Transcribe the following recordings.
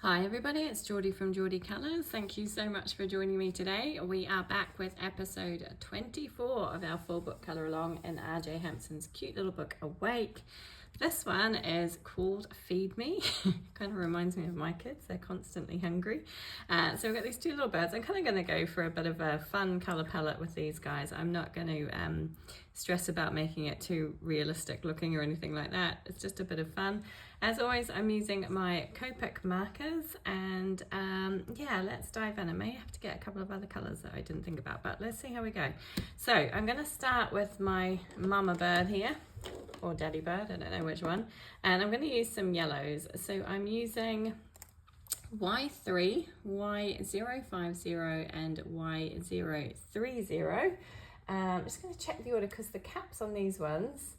Hi everybody, it's Geordie from Geordie Colours. Thank you so much for joining me today. We are back with episode 24 of our full book colour along in RJ Hampson's cute little book Awake. This one is called Feed Me. Kind of reminds me of my kids, they're constantly hungry. So we've got these two little birds. I'm kind of going to go for a bit of a fun colour palette with these guys. I'm not going to stress about making it too realistic looking or anything like that. It's just a bit of fun. As always, I'm using my Copic markers and yeah, let's dive in. I may have to get a couple of other colours that I didn't think about, but let's see how we go. So I'm going to start with my mama bird here, or daddy bird, I don't know which one, and I'm going to use some yellows. So I'm using Y3, Y050 and Y030. I'm just going to check the order because the caps on these ones,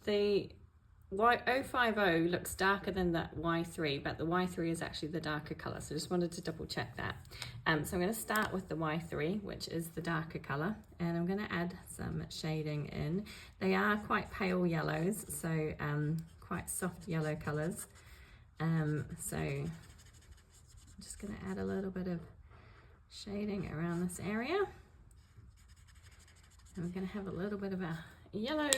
the Y050 looks darker than that Y3, but the Y3 is actually the darker colour, so I just wanted to double check that. So I'm going to start with the Y3, which is the darker colour, and I'm going to add some shading in. They are quite pale yellows, so quite soft yellow colours. So I'm just going to add a little bit of shading around this area. And we're going to have a little bit of a yellow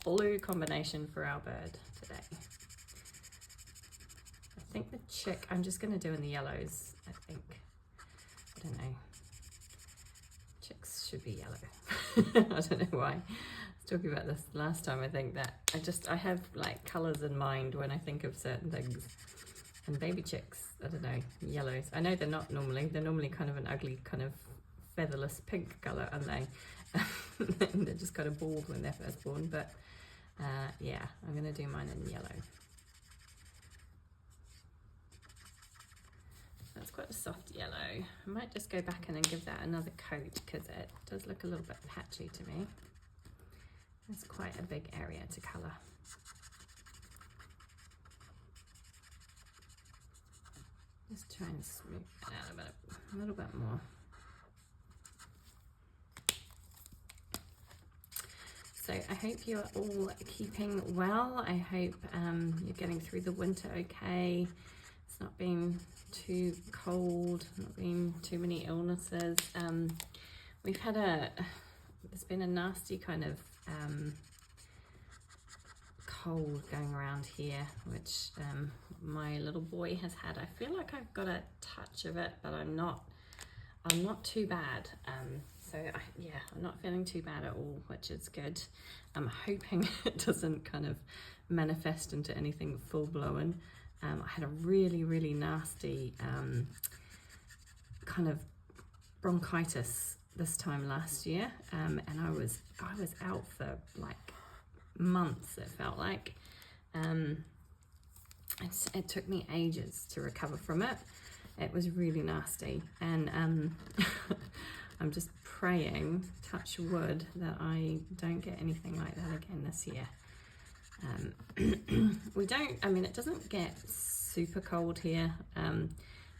blue combination for our bird today. I think the chick I'm just going to do in the yellows. I don't know, chicks should be yellow. I don't know why. I was talking about this last time. I think that I have like colors in mind when I think of certain things, and baby chicks, I don't know, yellows. I know they're normally kind of an ugly kind of featherless pink color, aren't they? They're just kind of bald when they're first born, but yeah, I'm going to do mine in yellow. That's quite a soft yellow. I might just go back in and give that another coat because it does look a little bit patchy to me. It's quite a big area to colour. Just try and smooth that out a little bit more. So I hope you're all keeping well. I hope you're getting through the winter okay. It's not been too cold, not been too many illnesses. There's been a nasty kind of cold going around here, which my little boy has had. I feel like I've got a touch of it, but I'm not too bad. So I'm not feeling too bad at all, which is good. I'm hoping it doesn't kind of manifest into anything full-blown. I had a really nasty kind of bronchitis this time last year, and I was out for like months, it felt like. It took me ages to recover from it. It was really nasty, and I'm just praying, touch wood, that I don't get anything like that again this year. It doesn't get super cold here,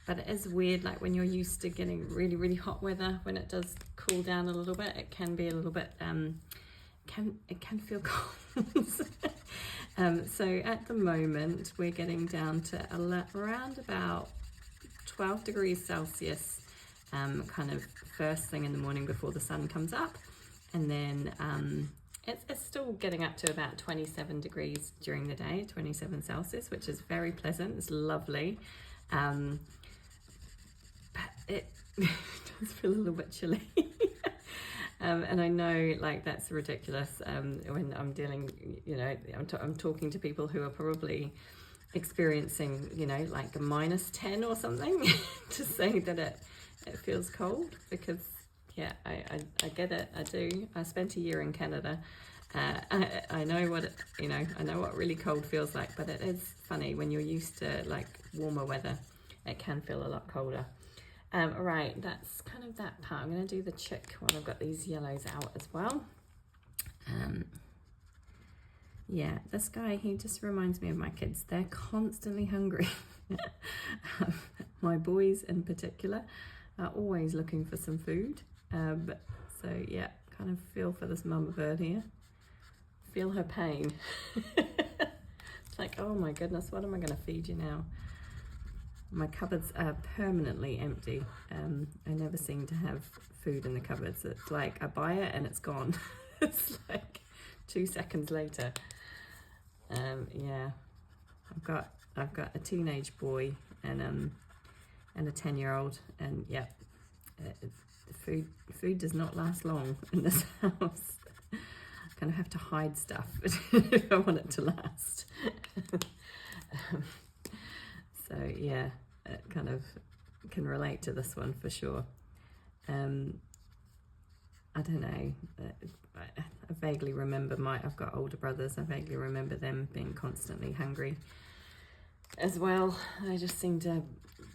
but it is weird, like when you're used to getting really hot weather, when it does cool down a little bit, it can be a little bit, it can feel cold. So at the moment, we're getting down to around about 12 degrees Celsius, kind of first thing in the morning before the sun comes up, and then it's still getting up to about 27 degrees during the day, 27 Celsius, which is very pleasant. It's lovely, but it does feel a little bit chilly. And I know, like, that's ridiculous when I'm dealing, I'm talking to people who are probably experiencing, like a -10 or something to say that it feels cold, because yeah, I get it. I do. I spent a year in Canada. I know what I know what really cold feels like, but it is funny when you're used to like warmer weather, it can feel a lot colder. Right, that's kind of that part. I'm going to do the chick when I've got these yellows out as well. Yeah, this guy, he just reminds me of my kids. They're constantly hungry. My boys in particular are always looking for some food. So yeah, kind of feel for this mama bird here. Feel her pain. It's like, oh my goodness, what am I going to feed you now? My cupboards are permanently empty. I never seem to have food in the cupboards. It's like I buy it and it's gone. It's like 2 seconds later. Yeah, I've got a teenage boy and a 10-year-old, and yeah, food does not last long in this house. I kind of have to hide stuff if I want it to last. So yeah, it kind of can relate to this one for sure. I don't know. I vaguely remember I've got older brothers. I vaguely remember them being constantly hungry as well. They just seem to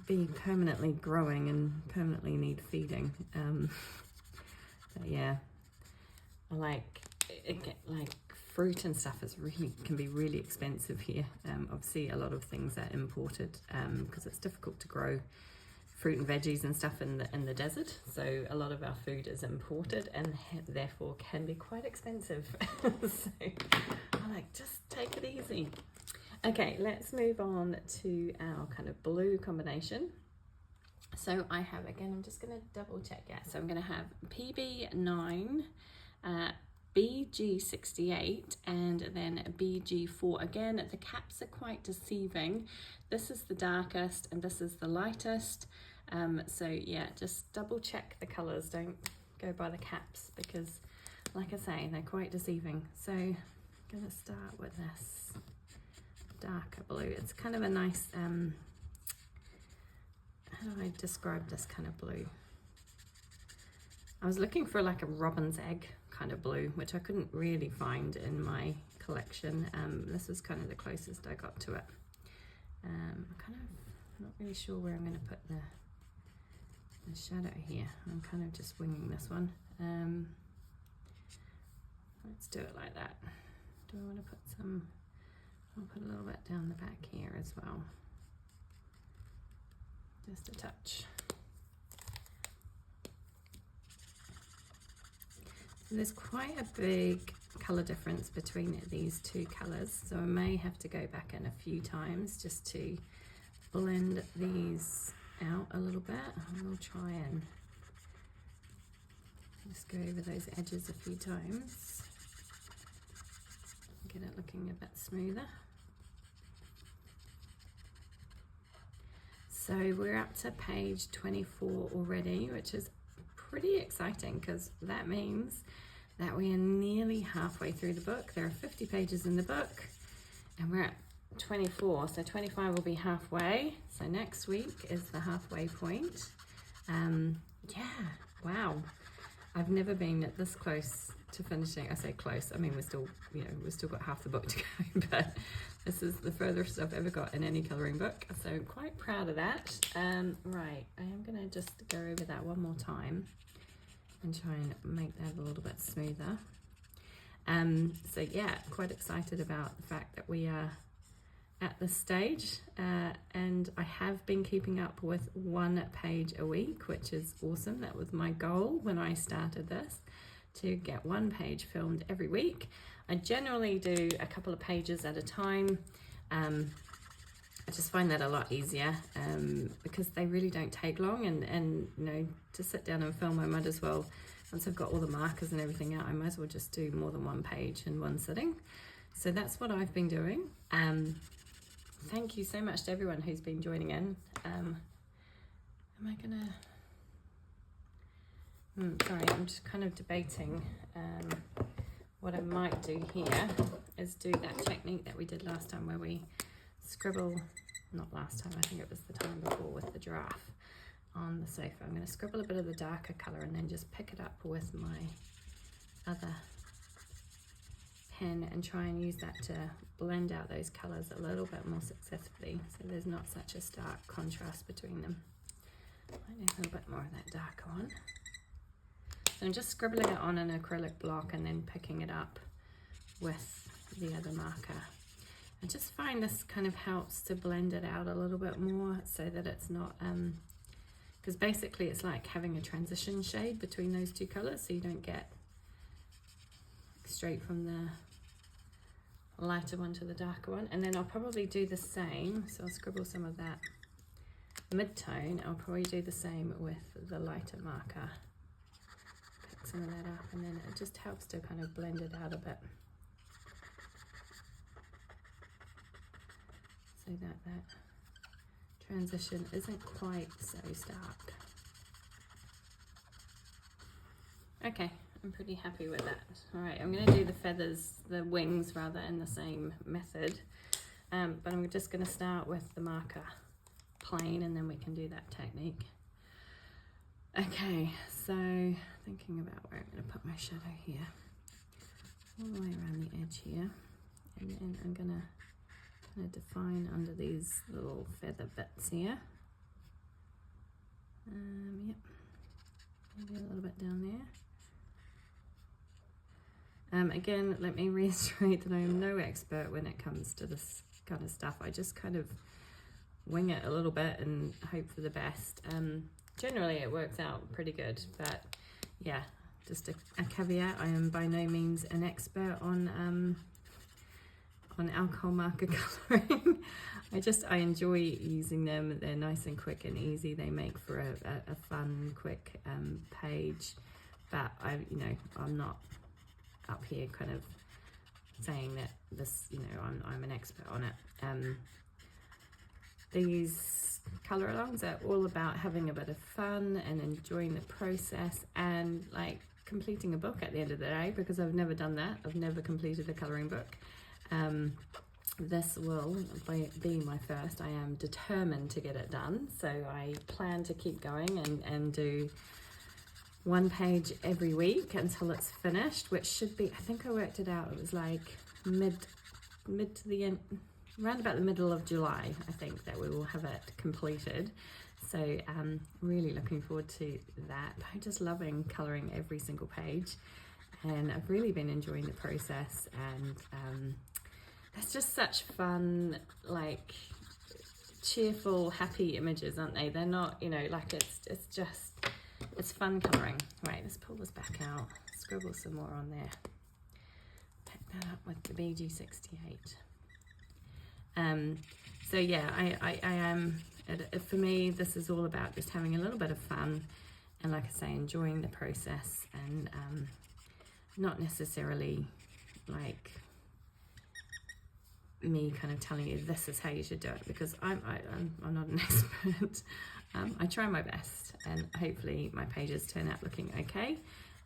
be permanently growing and permanently need feeding. But yeah, I like fruit and stuff can be really expensive here. Obviously a lot of things are imported because it's difficult to grow fruit and veggies and stuff in the desert, so a lot of our food is imported and therefore can be quite expensive. So I like, just take it easy. Okay, let's move on to our kind of blue combination. So I have, again, I'm just going to double check. Yeah, so I'm going to have PB9, BG68, and then BG4. Again, the caps are quite deceiving. This is the darkest and this is the lightest. So yeah, just double check the colors. Don't go by the caps because, like I say, they're quite deceiving. So I'm going to start with this darker blue. It's kind of a nice, how do I describe this kind of blue? I was looking for like a robin's egg kind of blue, which I couldn't really find in my collection. This was kind of the closest I got to it. I'm kind of not really sure where I'm going to put the shadow here. I'm kind of just winging this one. Let's do it like that. Do I want to put some, I'll put a little bit down the back here as well. Just a touch. So there's quite a big colour difference between these two colours, so I may have to go back in a few times just to blend these out a little bit. I'll try and just go over those edges a few times, get it looking a bit smoother. So we're up to page 24 already, which is pretty exciting because that means that we are nearly halfway through the book. There are 50 pages in the book and we're at 24, so 25 will be halfway. So next week is the halfway point. Yeah, wow. I've never been this close to finishing. I say close, I mean we've still got half the book to go, but this is the furthest I've ever got in any colouring book, so I'm quite proud of that. Right, I am going to just go over that one more time and try and make that a little bit smoother. So yeah, quite excited about the fact that we are at this stage, and I have been keeping up with 1 page a week, which is awesome. That was my goal when I started this, to get 1 page filmed every week. I generally do a couple of pages at a time. I just find that a lot easier because they really don't take long, and you know, to sit down and film, I might as well, once I've got all the markers and everything out, I might as well just do more than 1 page in one sitting. So that's what I've been doing. Thank you so much to everyone who's been joining in. Am I gonna, sorry, I'm just kind of debating. What I might do here is do that technique that we did last time where we scribble, not last time, I think it was the time before, with the giraffe on the sofa. I'm going to scribble a bit of the darker colour and then just pick it up with my other pen and try and use that to blend out those colours a little bit more successfully, so there's not such a stark contrast between them. I need a little bit more of that darker one. So I'm just scribbling it on an acrylic block and then picking it up with the other marker. I just find this kind of helps to blend it out a little bit more so that it's not, because basically it's like having a transition shade between those two colours, so you don't get straight from the lighter one to the darker one. And then I'll probably do the same, so I'll scribble some of that mid-tone, I'll probably do the same with the lighter marker. Pick some of that up, and then it just helps to kind of blend it out a bit, so that transition isn't quite so stark. Okay, I'm pretty happy with that. All right, I'm going to do the feathers, the wings rather, in the same method, but I'm just going to start with the marker plain, and then we can do that technique. Okay, so thinking about where I'm going to put my shadow here, all the way around the edge here, and then I'm going to kind of define under these little feather bits here. Yep, maybe a little bit down there. Again, let me reiterate that I am no expert when it comes to this kind of stuff. I just kind of wing it a little bit and hope for the best. Generally it works out pretty good, but yeah, just a caveat, I am by no means an expert on alcohol marker colouring. I enjoy using them. They're nice and quick and easy. They make for a fun, quick page, but I'm not up here kind of saying that this, I'm an expert on it. These colour alongs are all about having a bit of fun and enjoying the process, and like completing a book at the end of the day, because I've never done that. I've never completed a colouring book. This will be my first. I am determined to get it done, so I plan to keep going and do one page every week until it's finished, which should be, I think I worked it out, it was like mid to the end, around about the middle of July, I think, that we will have it completed. So really looking forward to that. I'm just loving colouring every single page, and I've really been enjoying the process, and it's just such fun, like cheerful, happy images, aren't they? They're not, like it's fun colouring. Right, let's pull this back out, scribble some more on there. Pick that up with the BG68. So yeah, I am, for me, this is all about just having a little bit of fun, and like I say, enjoying the process, and not necessarily like me kind of telling you this is how you should do it, because I'm not an expert. I try my best, and hopefully my pages turn out looking okay.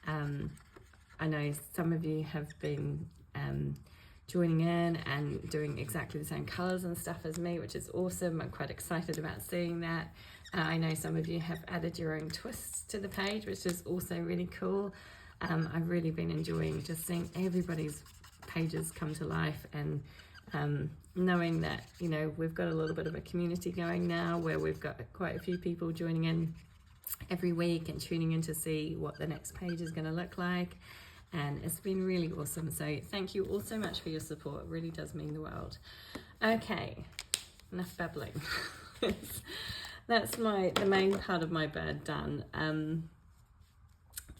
I know some of you have been joining in and doing exactly the same colours and stuff as me, which is awesome. I'm quite excited about seeing that. I know some of you have added your own twists to the page, which is also really cool. I've really been enjoying just seeing everybody's pages come to life, and knowing that, we've got a little bit of a community going now, where we've got quite a few people joining in every week and tuning in to see what the next page is going to look like, and it's been really awesome. So thank you all so much for your support. It really does mean the world. Okay, enough babbling. That's the main part of my bird done.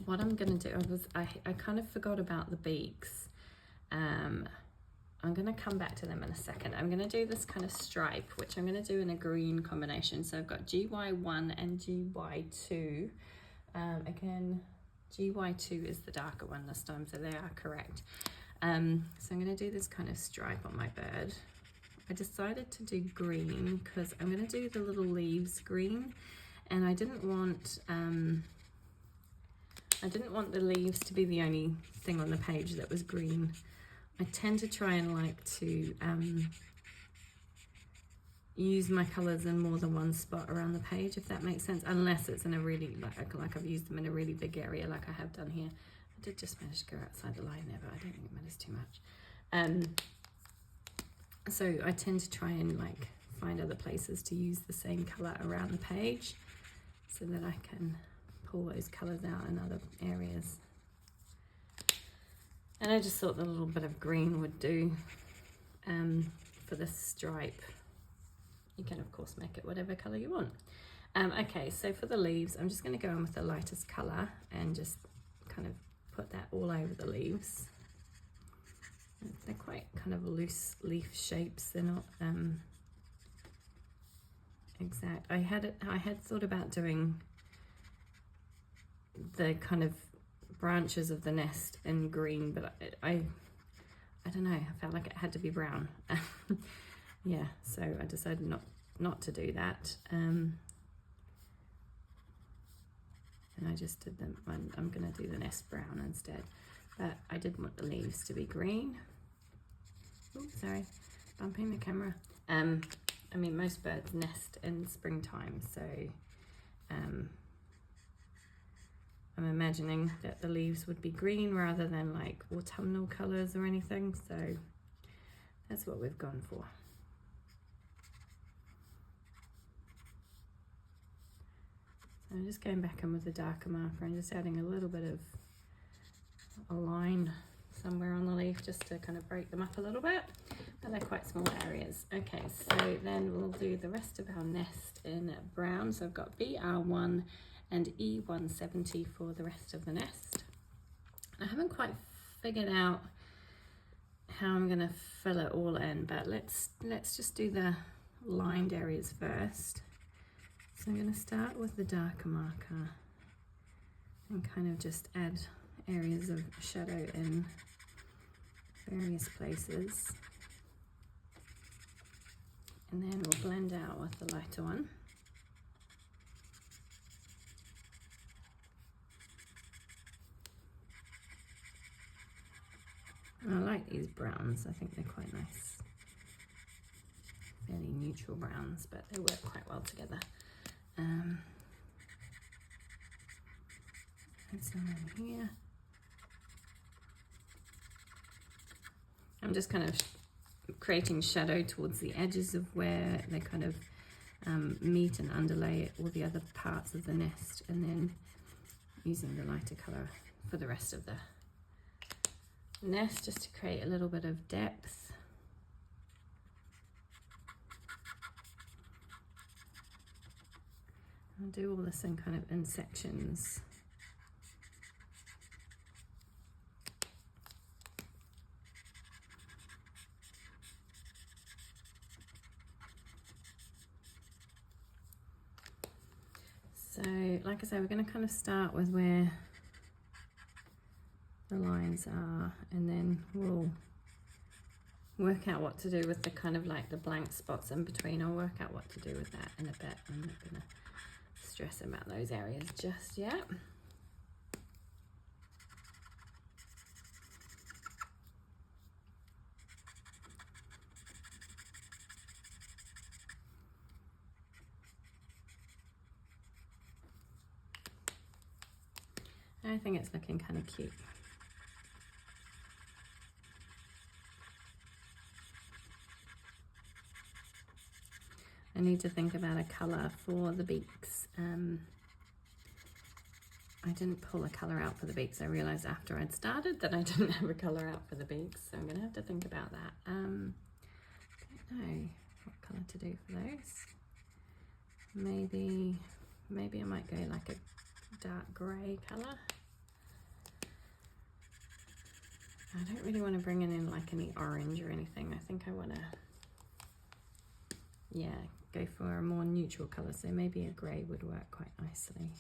What I'm going to do, I kind of forgot about the beaks. I'm going to come back to them in a second. I'm going to do this kind of stripe, which I'm going to do in a green combination. So I've got GY1 and GY2. Again, GY2 is the darker one this time, so they are correct. So I'm going to do this kind of stripe on my bird. I decided to do green because I'm going to do the little leaves green, and I didn't want the leaves to be the only thing on the page that was green. I tend to try and like to use my colours in more than one spot around the page, if that makes sense, unless it's in a really, like I've used them in a really big area like I have done here. I did just manage to go outside the line there, but I don't think it matters too much. So I tend to try and like find other places to use the same colour around the page, so that I can pull those colours out in other areas. And I just thought the little bit of green would do for this stripe. You can of course make it whatever colour you want. Okay, so for the leaves, I'm just going to go in with the lightest colour and just kind of put that all over the leaves. They're quite kind of loose leaf shapes. They're not exact. I had thought about doing the kind of branches of the nest in green, but I don't know, I felt like it had to be brown. Yeah, so I decided not to do that. And I just did them. I'm gonna do the nest brown instead, but I did want the leaves to be green. Oops, sorry, bumping the camera. I mean, most birds nest in springtime, so I'm imagining that the leaves would be green rather than like autumnal colors or anything, so that's what we've gone for. So I'm just going back in with a darker marker and just adding a little bit of a line somewhere on the leaf just to kind of break them up a little bit, but they're quite small areas. Okay, so then we'll do the rest of our nest in brown. So I've got BR1 and E170 for the rest of the nest. I haven't quite figured out how I'm going to fill it all in, but let's just do the lined areas first. So I'm going to start with the darker marker and kind of just add areas of shadow in various places, and then we'll blend out with the lighter one. And I like these browns, I think they're quite nice. Fairly neutral browns, but they work quite well together. And some in here. I'm just kind of creating shadow towards the edges of where they kind of meet and underlay all the other parts of the nest, and then using the lighter colour for the rest of the nest just to create a little bit of depth. I'll do all this in kind of in sections. So, like I say, we're going to kind of start with where the lines are, and then we'll work out what to do with the kind of like the blank spots in between. I'll work out what to do with that in a bit. I'm not going to stress about those areas just yet. I think it's looking kind of cute. I need to think about a colour for the beaks. I didn't pull a colour out for the beaks. I realised after I'd started that I didn't have a colour out for the beaks, so I'm going to have to think about that. I don't know what colour to do for those. Maybe I might go like a dark grey colour. I don't really want to bring in like any orange or anything. I think I want to, yeah, go for a more neutral colour, so maybe a grey would work quite nicely.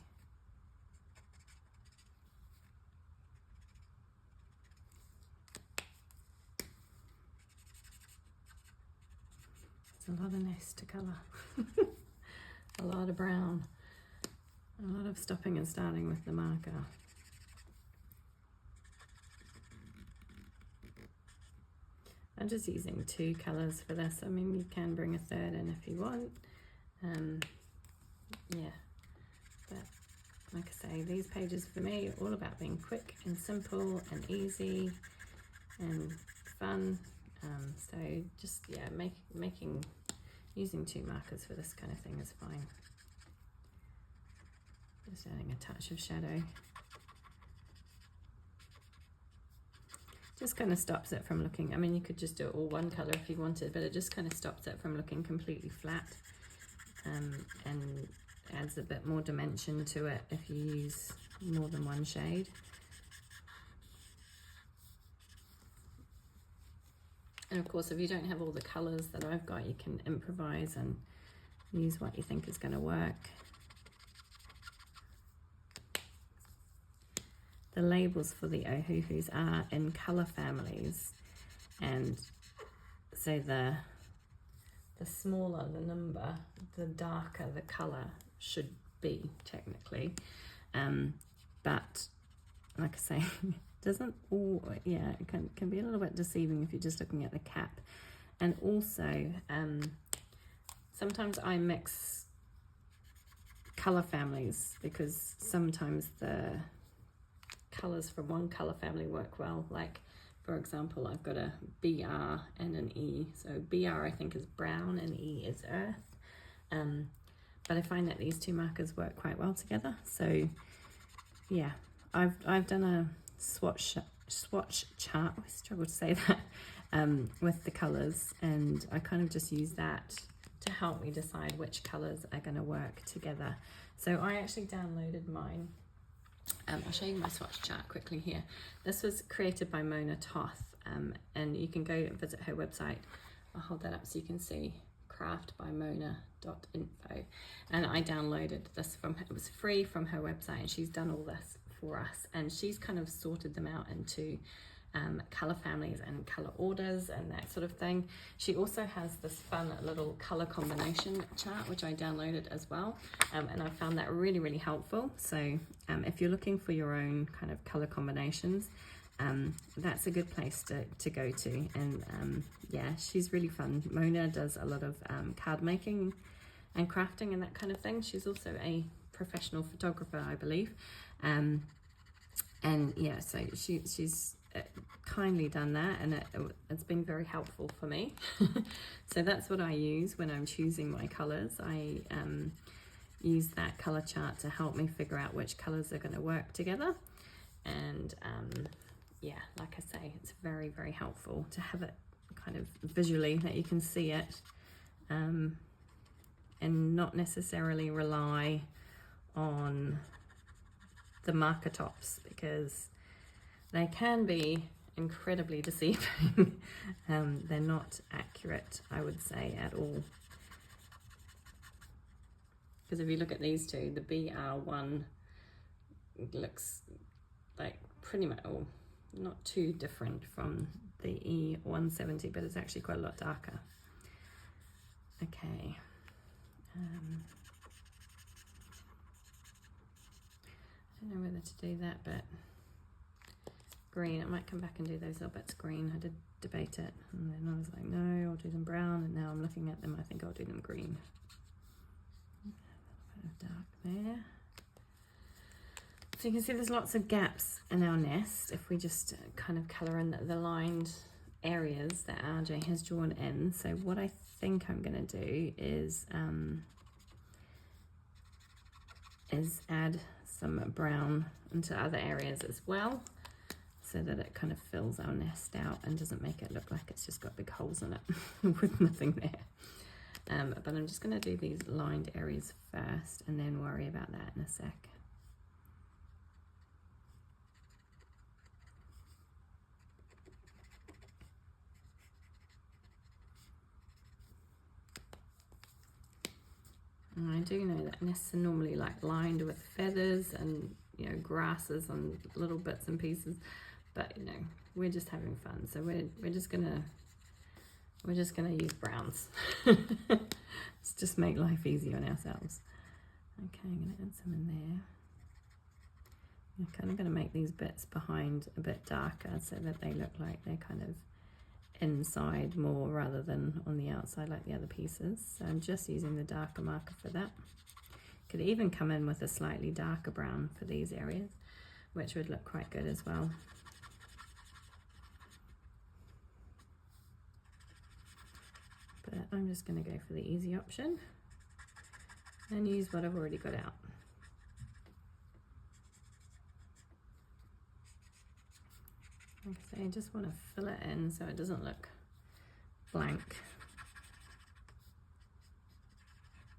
It's a lot of nest to colour. A lot of brown. A lot of stopping and starting with the marker. I'm just using 2 colours for this. I mean, you can bring a third in if you want. Yeah, but like I say, these pages for me are all about being quick and simple and easy and fun. So just, yeah, using 2 markers for this kind of thing is fine. Just adding a touch of shadow. Just kind of stops it from looking, I mean, you could just do it all one colour if you wanted, but it just kind of stops it from looking completely flat, and adds a bit more dimension to it if you use more than one shade. And of course, if you don't have all the colours that I've got, you can improvise and use what you think is going to work. The labels for the Ohuhus are in colour families, and so the smaller the number, the darker the colour should be technically. But like I say, it doesn't all, yeah, it can be a little bit deceiving if you're just looking at the cap. And also, sometimes I mix colour families because sometimes the colours from one colour family work well. Like, for example, I've got a BR and an E. So BR I think is brown and E is earth. But I find that these two markers work quite well together. So yeah, I've done a swatch chart. I struggle to say that, with the colours, and I kind of just use that to help me decide which colours are going to work together. So I actually downloaded mine. I'll show you my swatch chart quickly here. This was created by Mona Toth, and you can go and visit her website. I'll hold that up so you can see, craftbymona.info. And I downloaded this from her. It was free from her website, and she's done all this for us, and she's kind of sorted them out into colour families and colour orders and that sort of thing. She also has this fun little colour combination chart which I downloaded as well, and I found that really, really helpful. So if you're looking for your own kind of colour combinations, that's a good place to go to. And yeah, she's really fun. Mona does a lot of card making and crafting and that kind of thing. She's also a professional photographer, I believe, and yeah, so she's kindly done that, and it's been very helpful for me. So that's what I use when I'm choosing my colors. I use that color chart to help me figure out which colors are going to work together. And yeah, like I say, it's very, very helpful to have it kind of visually that you can see it, and not necessarily rely on the marker tops, because they can be incredibly deceiving. They're not accurate, I would say, at all. Because if you look at these two, the BR1 looks like pretty much, oh, not too different from the E170, but it's actually quite a lot darker. Okay. I don't know whether to do that, but green, I might come back and do those little bits green. I did debate it, and then I was like, no, I'll do them brown, and now I'm looking at them, I think I'll do them green. A little bit of dark there. So you can see there's lots of gaps in our nest if we just kind of colour in the lined areas that RJ has drawn in. So what I think I'm going to do is add some brown into other areas as well, so that it kind of fills our nest out and doesn't make it look like it's just got big holes in it with nothing there. But I'm just going to do these lined areas first and then worry about that in a sec. And I do know that nests are normally like lined with feathers and, you know, grasses and little bits and pieces, but you know, we're just having fun, so we're just gonna use browns. Let's just make life easy on ourselves. Okay, I'm gonna add some in there. I'm kind of gonna make these bits behind a bit darker so that they look like they're kind of inside more rather than on the outside like the other pieces. So I'm just using the darker marker for that. Could even come in with a slightly darker brown for these areas, which would look quite good as well. But I'm just going to go for the easy option and use what I've already got out. Like I say, I just want to fill it in so it doesn't look blank.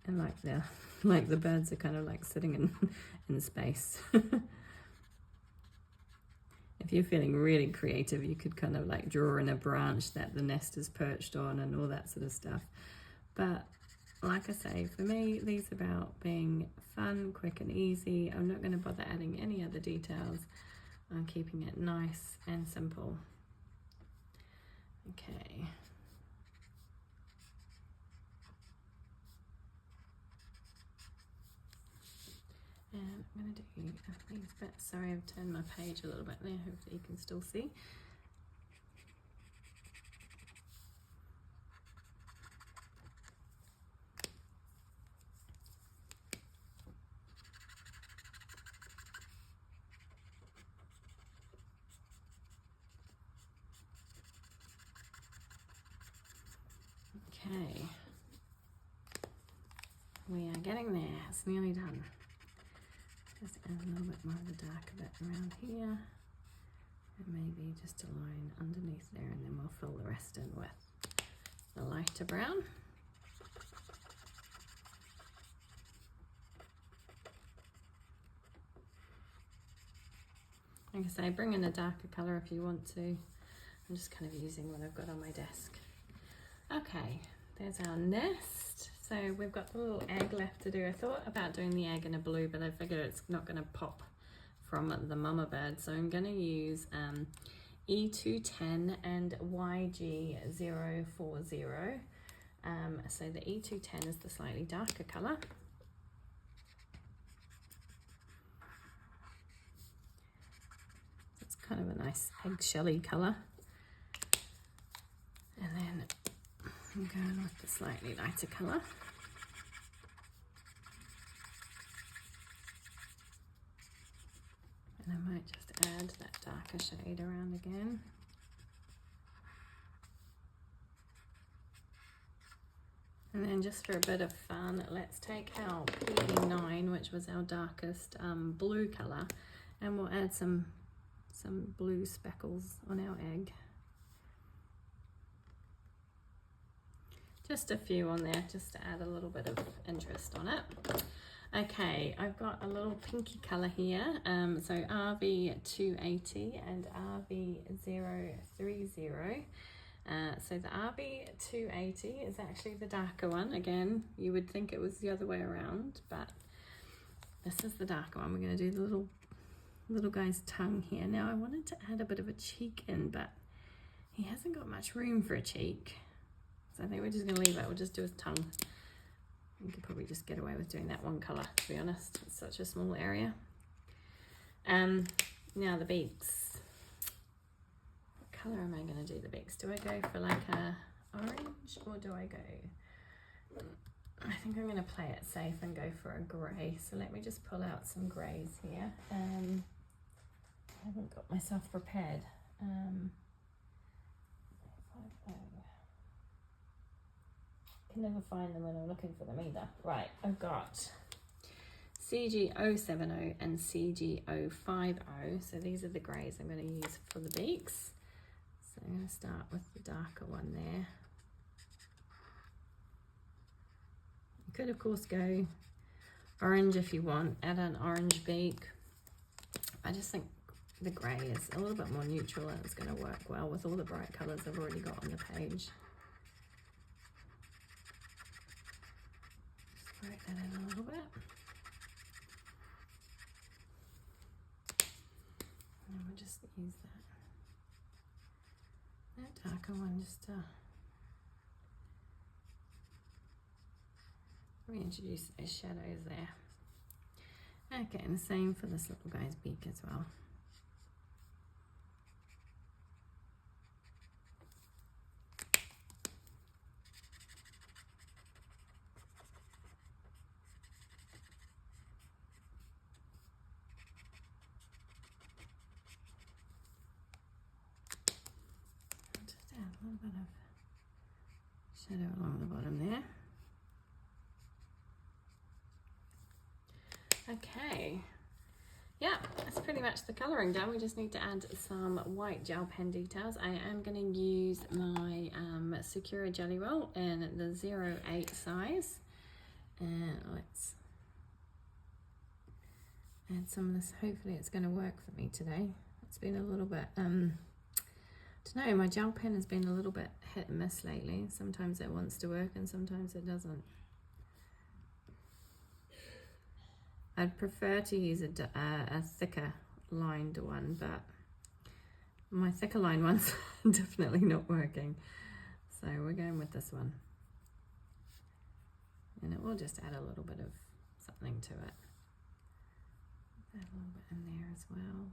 And like the birds are kind of like sitting in space. If you're feeling really creative, you could kind of like draw in a branch that the nest is perched on and all that sort of stuff. But like I say, for me, these are about being fun, quick and easy. I'm not going to bother adding any other details. I'm keeping it nice and simple. Okay. And I'm going to do these bits. Sorry, I've turned my page a little bit there. Hopefully you can still see. Okay, we are getting there. It's nearly done. Just add a little bit more of the darker bit around here, and maybe just a line underneath there, and then we'll fill the rest in with the lighter brown. Like I say, bring in a darker colour if you want to. I'm just kind of using what I've got on my desk. Okay, there's our nest. So we've got the little egg left to do. I thought about doing the egg in a blue, but I figured it's not going to pop from the mama bird. So I'm going to use E210 and YG040. So the E210 is the slightly darker colour. It's kind of a nice eggshelly colour. And then I'm going with the slightly lighter colour. And I might just add that darker shade around again. And then just for a bit of fun, let's take our PE9, which was our darkest blue colour, and we'll add some blue speckles on our egg. Just a few on there, just to add a little bit of interest on it. Okay, I've got a little pinky colour here, so RV280 and RV030. So the RV280 is actually the darker one. Again, you would think it was the other way around, but this is the darker one. We're going to do the little guy's tongue here. Now I wanted to add a bit of a cheek in, but he hasn't got much room for a cheek. So I think we're just going to leave it. We'll just do his tongue. You could probably just get away with doing that one colour, to be honest. It's such a small area. Now the beaks. What colour am I going to do the beaks? Do I go for like a orange, or do I go... I think I'm going to play it safe and go for a grey. So let me just pull out some greys here. I haven't got myself prepared. Can never find them when I'm looking for them either. Right, I've got CG070 and CG050. So these are the greys I'm going to use for the beaks. So I'm going to start with the darker one there. You could of course go orange if you want, add an orange beak. I just think the grey is a little bit more neutral and it's going to work well with all the bright colours I've already got on the page. Break that in a little bit. And we'll just use that darker one just to reintroduce those shadows there. Okay, and the same for this little guy's beak as well. A little bit of shadow along the bottom there. Okay, yeah, that's pretty much the colouring done. We just need to add some white gel pen details. I am going to use my Sakura Jelly Roll in the 08 size, and let's add some of this. Hopefully it's going to work for me today. It's been a little bit I don't know, my gel pen has been a little bit hit and miss lately. Sometimes it wants to work and sometimes it doesn't. I'd prefer to use a thicker lined one, but my thicker line one's definitely not working. So we're going with this one. And it will just add a little bit of something to it. Add a little bit in there as well.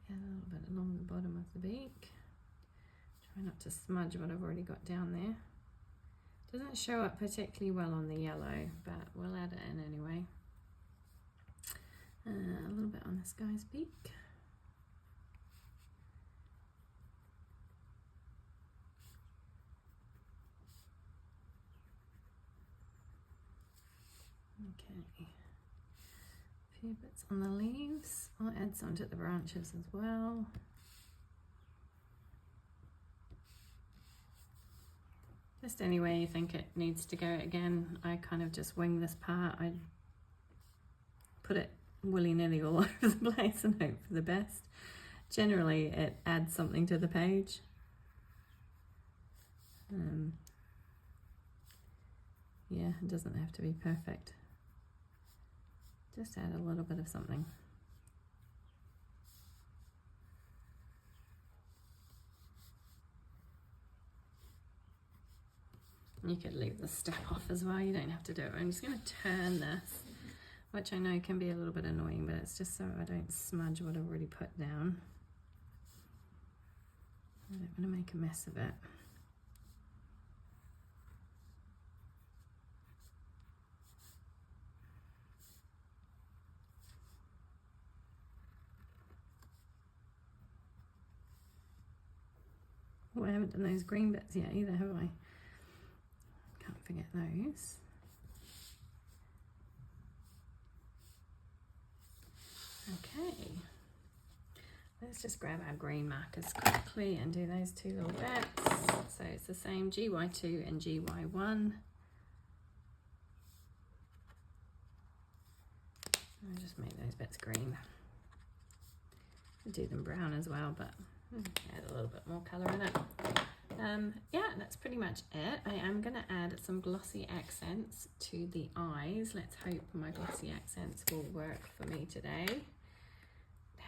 Add a little bit along the bottom of the beak. Try not to smudge what I've already got down there. Doesn't show up particularly well on the yellow, but we'll add it in anyway. A little bit on this guy's beak. Okay, a few bits on the leaves. I'll add some to the branches as well. Just any way you think it needs to go. Again, I kind of just wing this part. I put it willy-nilly all over the place and hope for the best. Generally, it adds something to the page. Yeah, it doesn't have to be perfect. Just add a little bit of something. You could leave the step off as well, you don't have to do it. I'm just going to turn this, which I know can be a little bit annoying, but it's just so I don't smudge what I've already put down. I don't want to make a mess of it. Oh, I haven't done those green bits yet either, have I? Can't forget those. Okay, let's just grab our green markers quickly and do those two little bits. So it's the same GY2 and GY1. I'll just make those bits green. I'll do them brown as well, but add a little bit more colour in it. Yeah, that's pretty much it. I am going to add some glossy accents to the eyes. Let's hope my glossy accents will work for me today. It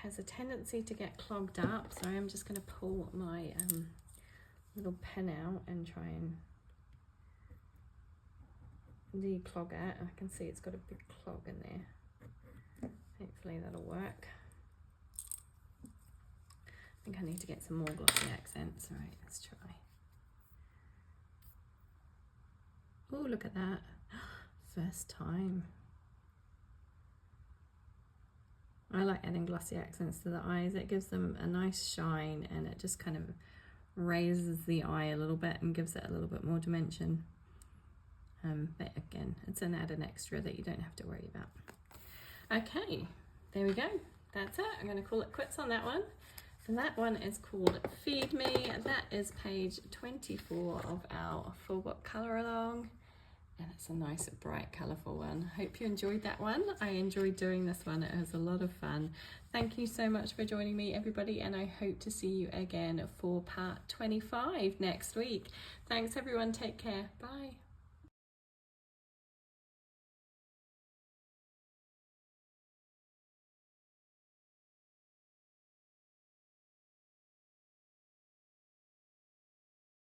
has a tendency to get clogged up, so I'm just going to pull my little pen out and try and declog it. I can see it's got a big clog in there. Hopefully that'll work. I think I need to get some more glossy accents. All right, let's try. Oh, look at that. First time. I like adding glossy accents to the eyes. It gives them a nice shine and it just kind of raises the eye a little bit and gives it a little bit more dimension. But again, it's an added extra that you don't have to worry about. Okay, there we go. That's it. I'm going to call it quits on that one. And that one is called Feed Me. That is page 24 of our full book colour along. And it's a nice, bright, colourful one. Hope you enjoyed that one. I enjoyed doing this one. It was a lot of fun. Thank you so much for joining me, everybody. And I hope to see you again for part 25 next week. Thanks, everyone. Take care. Bye.